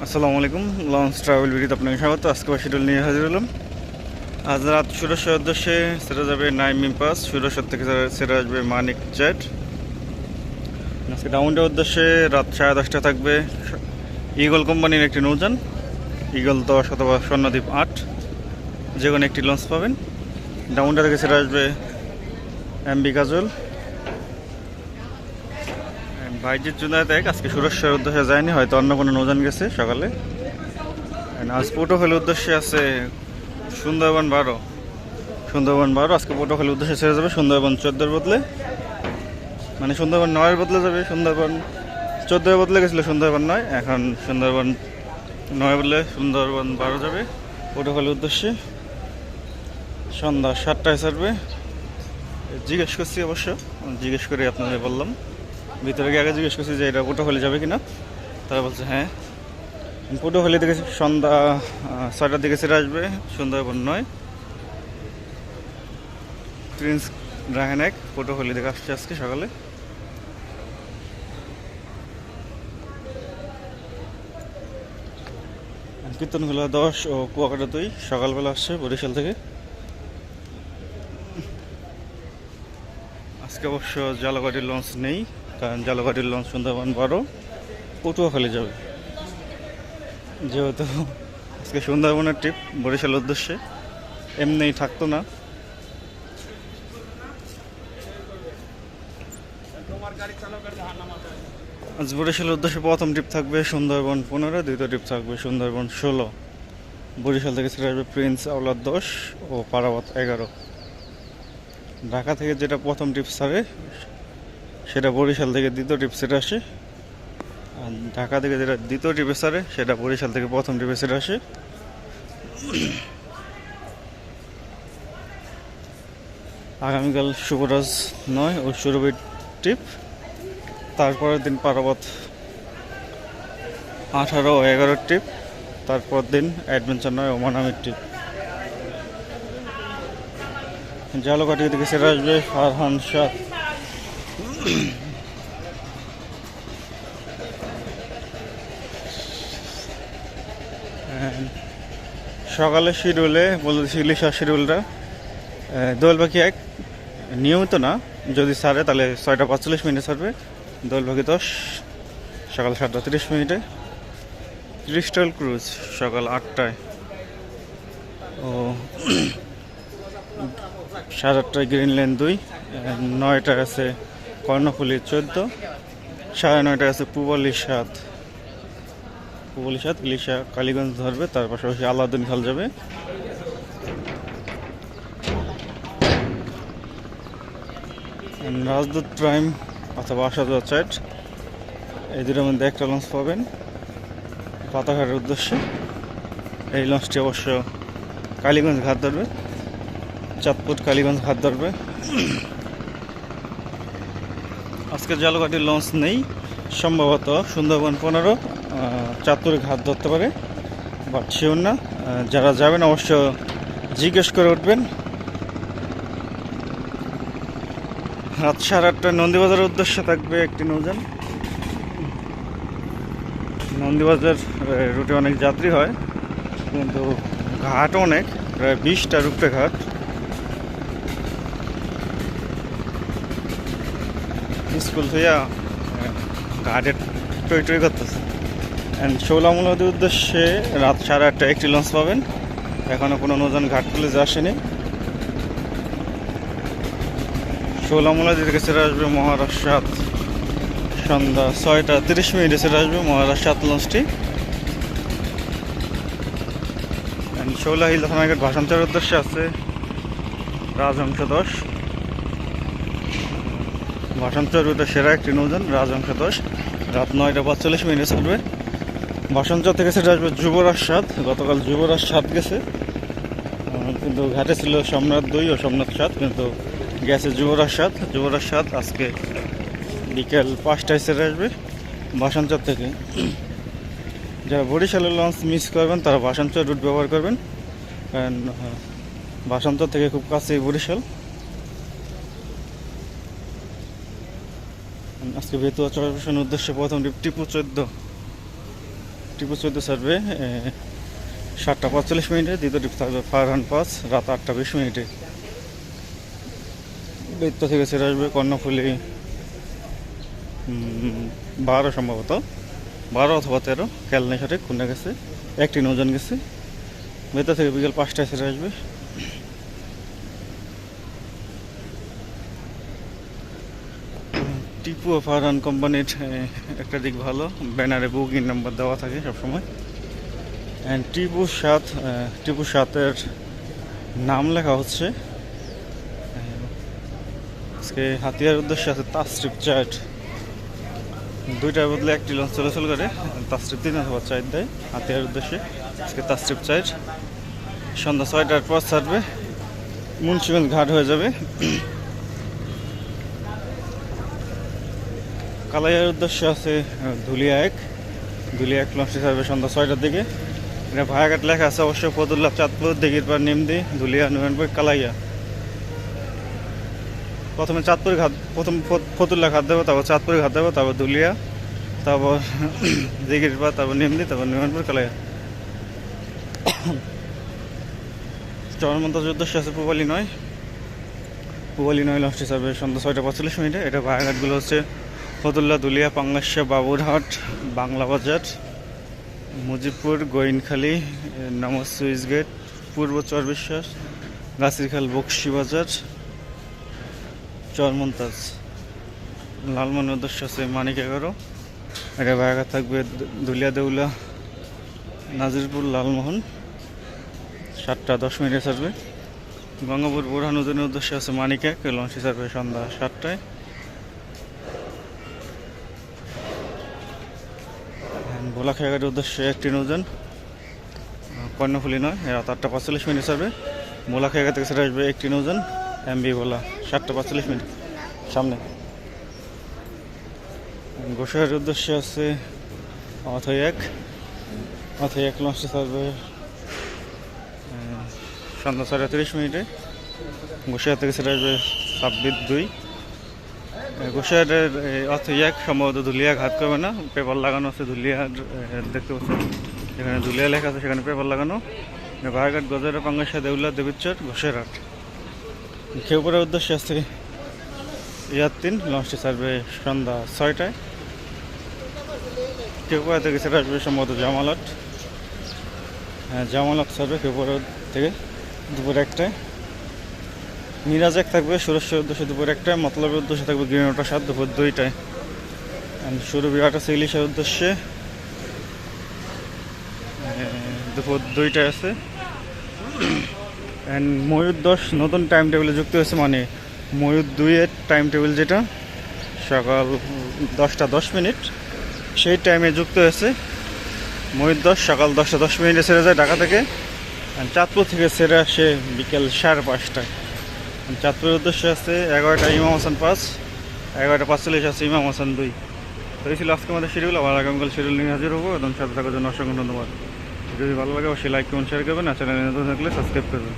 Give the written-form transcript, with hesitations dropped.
আসসালামু আলাইকুম। Launch travel ভিডিওতে আপনাকে স্বাগত। আজকে শিডিউল নিয়ে হাজির হলাম। আজ রাত সুরেশ্বর উদ্দেশ্যে সেটা যাবে নাইমিম পাস, সুরেশ্বর থেকে সেটা আসবে মানিক জেট। আজকে ডাউনটার উদ্দেশ্যে রাত 10:30 থাকবে ইগল কোম্পানির একটি নৌযান, ইগল 10 অথবা স্বর্ণদ্বীপ 8, যে কোনো একটি লঞ্চ পাবেন। ডাউনটা থেকে সেটা আসবে এমবি কাজল। বাইজিৎ জুনায়েদ এক আজকে সুরেশ্বর উদ্দেশ্যে যায়নি, হয়তো অন্য কোনো নৌযান গেছে সকালে। আজ পটুয়াখালীর উদ্দেশ্যে আছে সুন্দরবন 12। আজকে পটুয়াখালীর উদ্দেশ্যে ছেড়ে যাবে সুন্দরবন 14-র বদলে, মানে সুন্দরবন 9-এর বদলে যাবে। সুন্দরবন 14-এর বদলে গেছিলো সুন্দরবন 9, এখন সুন্দরবন 9 বদলে সুন্দরবন 12 যাবে পটুয়াখালীর উদ্দেশ্যে। সন্ধ্যা 7টায় ছাড়বে। জিজ্ঞেস করছি, অবশ্য জিজ্ঞেস করে আপনাদের বললাম। ভিতরে গিয়ে আগে জিজ্ঞেস করছি যে এটা পটুয়াখালী যাবে কিনা, তারা বলছে হ্যাঁ। পটুয়াখালী থেকে সন্ধ্যা 6টার দিকে ছেড়ে আসবে সুন্দরবন 9। প্রিন্স রায়হান এক পটুয়াখালী থেকে আসছে আজকে সকালে। কীর্তনখোলা 10 ও কুয়াকাটা 2 সকালবেলা আসছে বরিশাল থেকে। আজকে অবশ্য জালগাড়ির লঞ্চ নেই, কারণ জালগাড়ির লঞ্চ সুন্দরবন 12 পটুয়াখালী যাবে। যেহেতু আজকে সুন্দরবনের ট্রিপ বরিশালের উদ্দেশ্যে, এমনিই থাকতো না। আজ বরিশালের উদ্দেশ্যে প্রথম ট্রিপ থাকবে সুন্দরবন 15, দ্বিতীয় ট্রিপ থাকবে সুন্দরবন 16। বরিশাল থেকে ছেড়ে আসবে প্রিন্স আওলাদ 10 ও পারাবত 11। ঢাকা থেকে যেটা প্রথম ট্রিপ ছাড়ে সেটা বরিশাল থেকে দ্বিতীয় ট্রিপ ছেড়ে আসে, আর ঢাকা থেকে যেটা দ্বিতীয় ট্রিপে ছাড়ে সেটা বরিশাল থেকে প্রথম ট্রিপে ছেড়ে আসে। আগামীকাল শুভরাজ 9 ও সুরভি ট্রিপ, তারপরের দিন পারাবত 18 ও 11 ট্রিপ, তারপর দিন অ্যাডভেঞ্চার 9 ও মানামির ট্রিপ। জালকাঠি থেকে সেরে আসবে ফারহান শাহ। সকালে শিডিউলে বলতেছি ইলিশা শিডিউলটা দোয়েল পাখি 1 নিয়মিত না, যদি ছাড়ে তাহলে 6টা 45 ছাড়বে। দোয়েল পাখি 10 সকাল 7টা 30। ক্রিস্টাল ক্রুজ সকাল 8টায় ও 8:30 গ্রিনল্যান্ড 2। 9টায় আছে কর্ণফুলি 14, 9:30 আছে পুবালি 7। ইলিশা কালীগঞ্জ ধরবে, তার পাশাপাশি আলাউদ্দিন খাল যাবে। রাজদূত প্রাইম অথবা আশাদুয়া চাইট, এই দুটোর মধ্যে একটা লঞ্চ পাবেন পাতাঘাটের উদ্দেশ্যে। এই লঞ্চটি অবশ্য কালীগঞ্জ ঘাট ধরবে, চাঁদপুর কালীগঞ্জ ঘাট ধরবে। আজকে জালকাঠির লঞ্চ নেই, সম্ভবত সুন্দরবন 15 চাঁদপুর ঘাট ধরতে পারে, বাট শিওর না। যারা যাবেন অবশ্য জিজ্ঞেস করে উঠবেন। রাত 8:30 নন্দীবাজারের উদ্দেশ্যে থাকবে একটি নৌযান। নন্দীবাজার রুটে অনেক যাত্রী হয়, কিন্তু ঘাট অনেক, প্রায় 20টা রূপে ঘাট। স্কুল থেকে ঘাটে টই টই করতেছে। অ্যান্ড শৌলামুলাদের উদ্দেশ্যে রাত 8:30 একটি লঞ্চ পাবেন। এখনও কোনো নৌযান ঘাট তুলে আসেনি। শৌলামুলাদি থেকে ছেড়ে আসবে মহারাজ 7 সন্ধ্যা 6টা 30 ছেড়ে আসবে মহারাজ 7 লঞ্চটি। শৌলা হিল থানাঘাট ভাষান্তরের উদ্দেশ্যে আছে রাজহংস 10। ভাষান্তর রুটে সেরা একটি নৌযান রাজহংস 10, রাত 9টা 45 ছাড়বে। ভাষান্তর থেকে সেটা আসবে যুবরাজ 7। গতকাল যুবরাজ 7 গেছে, কিন্তু ঘাটে ছিল সম্রাট 2 ও সম্রাট 7, কিন্তু গেছে যুবরাজ 7। আজকে বিকেল 5টায় ছেড়ে আসবে ভাষান্তর থেকে। যারা বরিশালের লঞ্চ মিস করবেন তারা ভাষান্তর রুট ব্যবহার করবেন, কারণ ভাষান্তর থেকে খুব কাছেই বরিশাল। আজকে বেতুয়া চরপেশনের উদ্দেশ্যে প্রথম ট্রিপ টিপু 14। টিপু 14 সার্ভে 7:45 দ্বিতীয় ট্রিপ থাকবে ফারহান পাস রাত 8:20। বৃত্ত থেকে ছেড়ে আসবে কর্ণফুলি 12 সম্ভবত 12 অথবা 13 খেয়াল নেই সঠিক কোনটা গেছে। একটি নৌযান গেছে বৃত্ত থেকে বিকেল 5টায় ছেড়ে আসবে। টিপু ও ফারহান কোম্পানির একটা দিক ভালো, ব্যানারে বুকিং নাম্বার দেওয়া থাকে সবসময়। অ্যান্ড টিপু 7-এর নাম লেখা হচ্ছে। আজকে হাতিয়ার উদ্দেশ্যে আছে তাসরিফ চার্ট, 2টার বদলে একটি লঞ্চ চলাচল করে। তাসরিফ 3 অথবা 4 দেয় হাতিয়ার উদ্দেশ্যে। আজকে তাসরিফ চার্ট সন্ধ্যা 6টার পর ছাড়বে, মুন্সিগঞ্জ ঘাট হয়ে যাবে। কালাইয়ার উদ্দেশ্যে আছে ধুলিয়া এক লঞ্চটি ছাড়বে সন্ধ্যা 6টার দিকে। এটা ভায়াঘাট লেখা আছে অবশ্য, ফতুল্লা, চাঁদপুর, দিঘির পাড়, নিমদি, ধুলিয়া, নুরানপুর, কালাইয়া। প্রথমে চাঁদপুর ঘাট, প্রথম ফতুল্লা ঘাট দেবো, তারপর চাঁদপুর ঘাট দেবো, তারপর ধুলিয়া, তারপর দিঘির পাড়, তারপর নিমদি, তারপর নুরানপুর, কালাইয়া। চরমন্তাজের উদ্দেশ্যে আছে পূবালী 9 লঞ্চটি ছাড়বে সন্ধ্যা 6:45। এটা ভায়াঘাটগুলো হচ্ছে ফতুল্লা, দুলিয়া, পাঙ্গাসা, বাবুরহাট, বাংলা বাজার, মুজিবপুর, গোয়েনখালী, নামাজ সুইচ গেট, পূর্ব চরবিশ্বাস, গাছিরখাল, বক্সি বাজার, চরমন্তাজ। লালমনের উদ্দেশ্য আছে মানিক 11। এটা ভায়াঘাট থাকবে দুলিয়া, দেউলা, নাজিরপুর, লালমোহন 7:10 ছাড়বে। গঙ্গাপুর বোরহানুদ্দিনের উদ্দেশ্যে আছে মানিক 1, লঞ্চটি ছাড়বে সন্ধ্যা 7টায়। ভোলাখাঘাটের উদ্দেশ্যে একটি নৌযান কর্ণফুলি 9 রাত 8:45 ছাড়বে। ভোলাখাঘাট থেকে ছেড়ে আসবে একটি নৌযান এমবি ভোলা 7:45 সামনে। গোসাইয়ের উদ্দেশ্যে আছে অথই 1 লঞ্চটি ছাড়বে সন্ধ্যা 6:30। গোসাইয়া থেকে ছেড়ে আসবে 26-2। গোসাইয়ারের অথই 1 সম্ভবত ধুলিয়া ঘাট করবে না, পেপার লাগানো আছে ধুলিয়া, দেখতে পাচ্ছেন যেখানে ধুলিয়া লেখা আছে সেখানে পেপার লাগানো। ভায়াঘাট, গজারা, পাঙ্গাসা, দেউলা, দেবীরচর, গোসাইরহাট। খেউপাড়ার উদ্দেশ্যে আছে ইয়ার 3 লঞ্চটি ছাড়বে সন্ধ্যা 6টায়। খেউপাড়া থেকে ছেড়ে আসবে সম্ভবত জামালট, জামালট ছাড়বে খেউপাড়া থেকে দুপুর 1টায়। মিরাজ 1 থাকবে সুরেশ্বরের উদ্দেশ্যে দুপুর 1টায়। মতলবের উদ্দেশ্যে থাকবে গ্রিনোটা 7 দুপুর 2টায়। সুরভি 8 আছে ইলিশের উদ্দেশ্যে দুপুর 2টায় আছে। অ্যান্ড ময়ূর 10 নতুন টাইম টেবিলে যুক্ত হয়েছে, মানে ময়ূর 2-এর টাইম টেবিল যেটা সকাল 10:10 সেই টাইমে যুক্ত হয়েছে। ময়ূর 10 সকাল 10:10 ছেড়ে যায় ঢাকা থেকে। চাঁদপুর থেকে ছেড়ে আসে বিকেল 5:30টায়। চাঁদপুরের উদ্দেশ্যে আছে 11টায় ইমাম হাসান 5, 11:45 আছে ইমাম হাসান 2। তো এই ছিল আজকে আমাদের শিডিউল। আবার আগামীকাল শিডিউল নিয়ে হাজির হবো। এবং সাথে থাকার জন্য অসংখ্য ধন্যবাদ। যদি ভালো লাগে অবশ্যই লাইক কমেন্ট শেয়ার করবেন, আর চ্যানেলে নতুন থাকলে সাবস্ক্রাইব করবেন।